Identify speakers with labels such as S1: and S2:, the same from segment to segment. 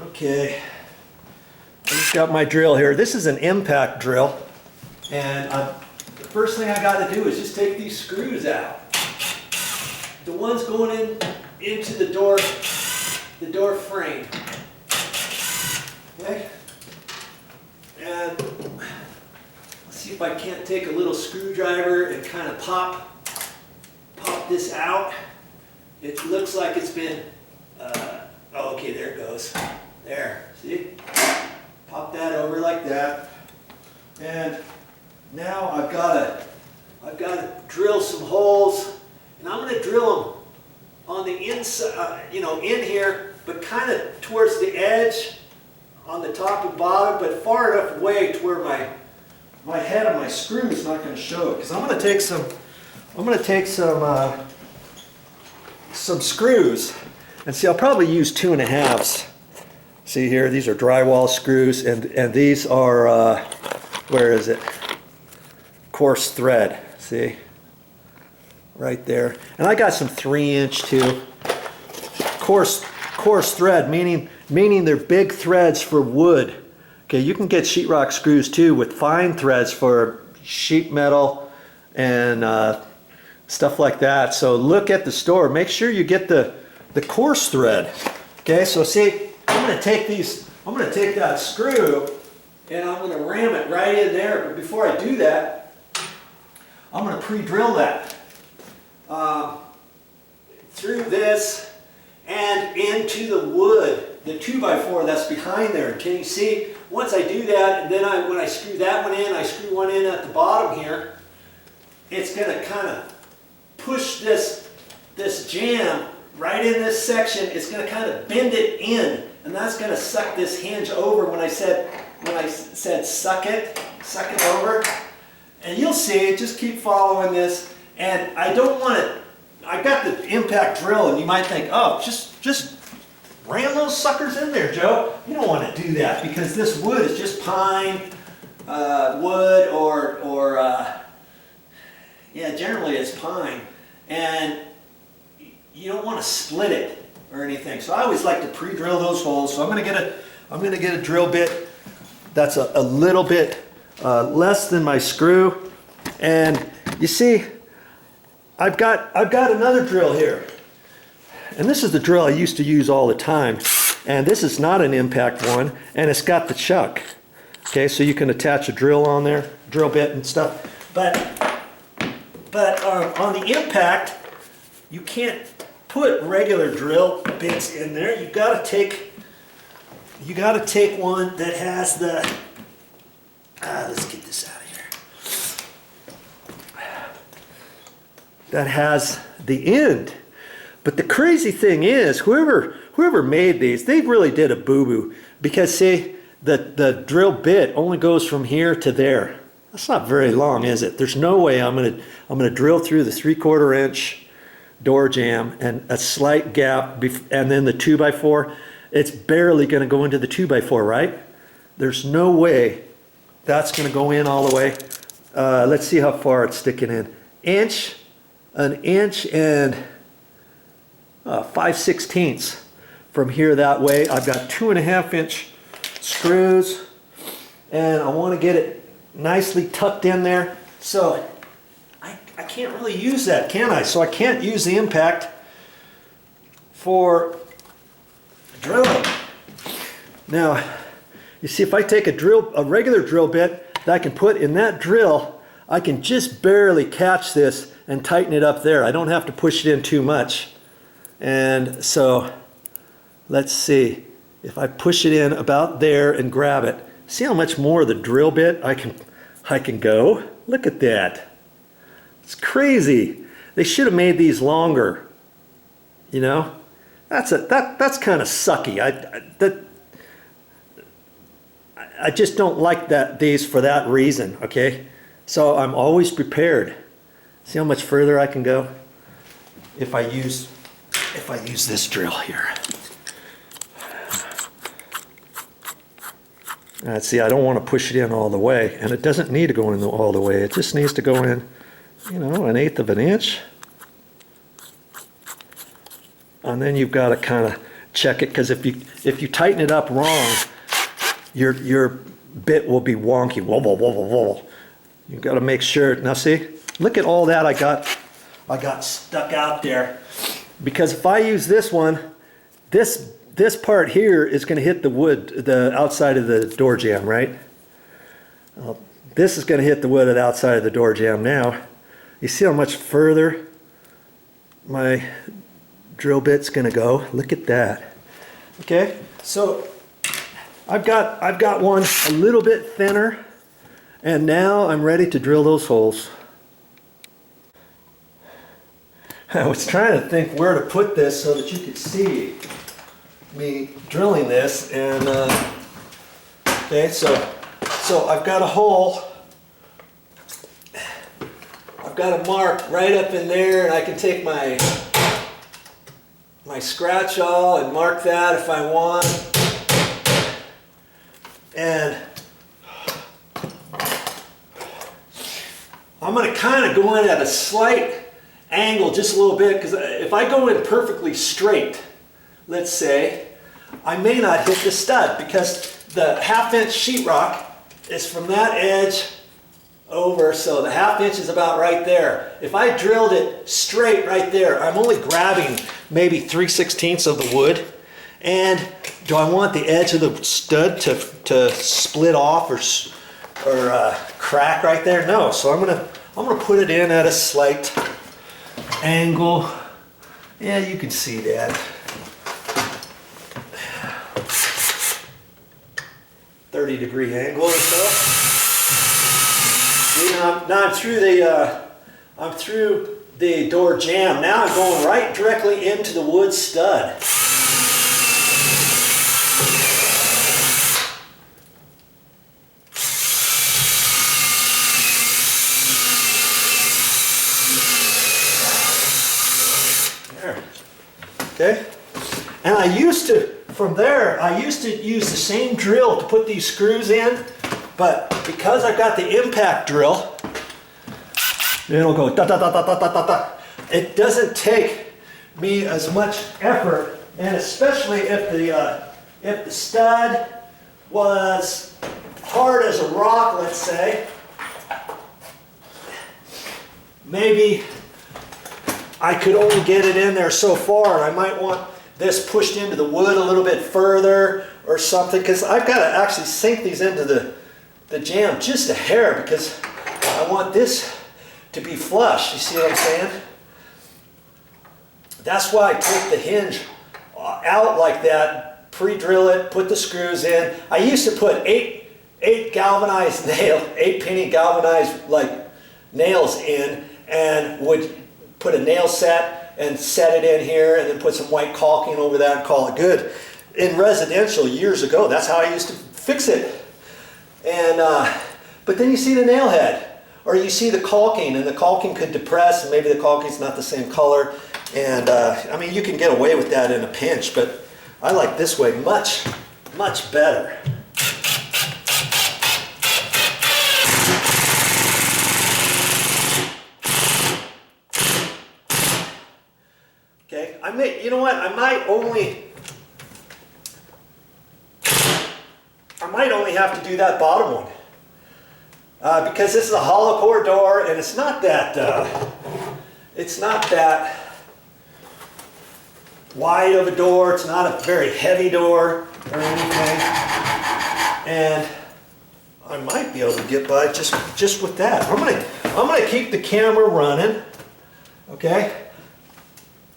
S1: Okay, I just got my drill here. This is an impact drill, and the first thing I got to do is just take these screws out. The ones going into the door frame. Okay, and let's see if I can't take a little screwdriver and kind of pop this out. It looks like it's been. Oh, okay, there it goes. There, see? Pop that over like that. And now I've got to drill some holes, and I'm going to drill them on the inside, in here, but kind of towards the edge, on the top and bottom, but far enough away to where my head of my screw is not going to show. Because I'm going to take some screws. And see, I'll probably use 2.5s. See here, these are drywall screws, and these are, where is it? Coarse thread, see? Right there. And I got some 3-inch too. Coarse thread, meaning they're big threads for wood. Okay, you can get sheetrock screws too with fine threads for sheet metal and stuff like that. So look at the store. Make sure you get the coarse thread. Okay, so see, I'm going to take that screw and I'm going to ram it right in there. But before I do that, I'm going to pre-drill that through this and into the wood, the 2x4 that's behind there. Can you see? Once I do that, and then when I screw that one in, I screw one in at the bottom here. It's going to kind of push this jam right in this section. It's going to kind of bend it in, and that's going to suck this hinge over. When I said suck it over, and you'll see. Just keep following this. And I don't want it. I got the impact drill, and you might think, oh, just ram those suckers in there, Joe. You don't want to do that because this wood is just pine wood or yeah, generally it's pine, and you don't want to split it or anything. So I always like to pre-drill those holes. So I'm going to get a drill bit that's a little bit less than my screw. And you see, I've got another drill here. And this is the drill I used to use all the time. And this is not an impact one, and it's got the chuck. Okay, so you can attach a drill on there, drill bit and stuff. But on the impact, you can't put regular drill bits in there. You gotta take one that has the. Let's get this out of here. That has the end. But the crazy thing is, whoever made these, they really did a boo-boo, because see, the drill bit only goes from here to there. That's not very long, is it? There's no way I'm gonna drill through the 3/4 inch door jamb and a slight gap, and then the 2x4. It's barely gonna go into the 2x4, right? There's no way that's gonna go in all the way. Let's see how far it's sticking in. An inch and 5/16 from here that way. I've got 2.5 inch screws, and I want to get it nicely tucked in there. So I can't really use that, can I? So I can't use the impact for drilling. Now, you see, if I take a regular drill bit that I can put in that drill, I can just barely catch this and tighten it up there. I don't have to push it in too much. And so let's see, if I push it in about there and grab it, see how much more of the drill bit I can go? Look at that. It's crazy. They should have made these longer. You know? That's kind of sucky. I just don't like these for that reason, okay? So I'm always prepared. See how much further I can go if I use this drill here. See, I don't want to push it in all the way, and it doesn't need to go in all the way. It just needs to go in, 1/8 of an inch. And then you've got to kind of check it, because if you tighten it up wrong, your bit will be wonky. Whoa, whoa, whoa, whoa, whoa. You got to make sure. Now see, look at all that I got stuck out there. Because if I use this one, this part here is going to hit the wood, the outside of the door jamb, right? This is going to hit the wood at the outside of the door jamb now. You see how much further my drill bit's going to go? Look at that. Okay, so I've got one a little bit thinner, and now I'm ready to drill those holes. I was trying to think where to put this so that you could see me drilling this, and okay, so I've got a hole. I've got a mark right up in there, and I can take my scratch awl and mark that if I want. And I'm going to kind of go in at a slight angle, just a little bit, because if I go in perfectly straight, let's say, I may not hit the stud, because the 1/2 inch sheetrock is from that edge over, so the 1/2 inch is about right there. If I drilled it straight right there, I'm only grabbing maybe 3/16 of the wood. And do I want the edge of the stud to split off or crack right there? No. So I'm gonna put it in at a slight angle. Yeah, you can see that. 30-degree angle or so. See, now I'm through the door jamb. Now I'm going right directly into the wood stud. There. Okay. And I used to use the same drill to put these screws in, but because I've got the impact drill, it'll go da da da da da da da da. It doesn't take me as much effort, and especially if the stud was hard as a rock, let's say, maybe I could only get it in there so far, and I might want this pushed into the wood a little bit further or something, because I've got to actually sink these into the jamb just a hair, because I want this to be flush. You see what I'm saying? That's why I take the hinge out like that, pre-drill it, put the screws in. I used to put eight galvanized nail, 8-penny galvanized like nails in, and would put a nail set and set it in here, and then put some white caulking over that and call it good. In residential years ago, that's how I used to fix it. And but then you see the nail head, or you see the caulking, and the caulking could depress, and maybe the caulking's not the same color. And I mean, you can get away with that in a pinch, but I like this way much, much better. Okay, you know what? I might only have to do that bottom one because this is a hollow core door, and it's not that wide of a door. It's not a very heavy door or anything, and I might be able to get by just with that. I'm gonna keep the camera running, okay?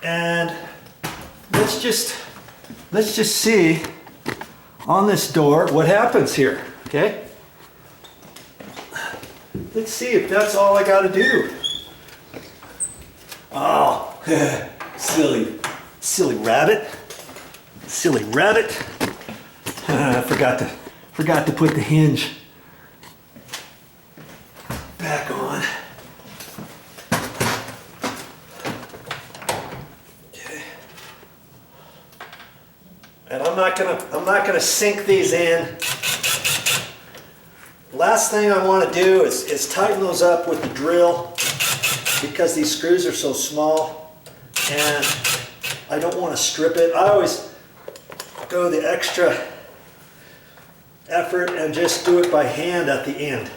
S1: And let's just see on this door what happens here, okay? Let's see if that's all I got to do. Oh, silly rabbit. Silly rabbit. I forgot to put the hinge back on. Okay. And I'm not gonna sink these in. Last thing I want to do is tighten those up with the drill, because these screws are so small, and I don't want to strip it. I go the extra effort and just do it by hand at the end.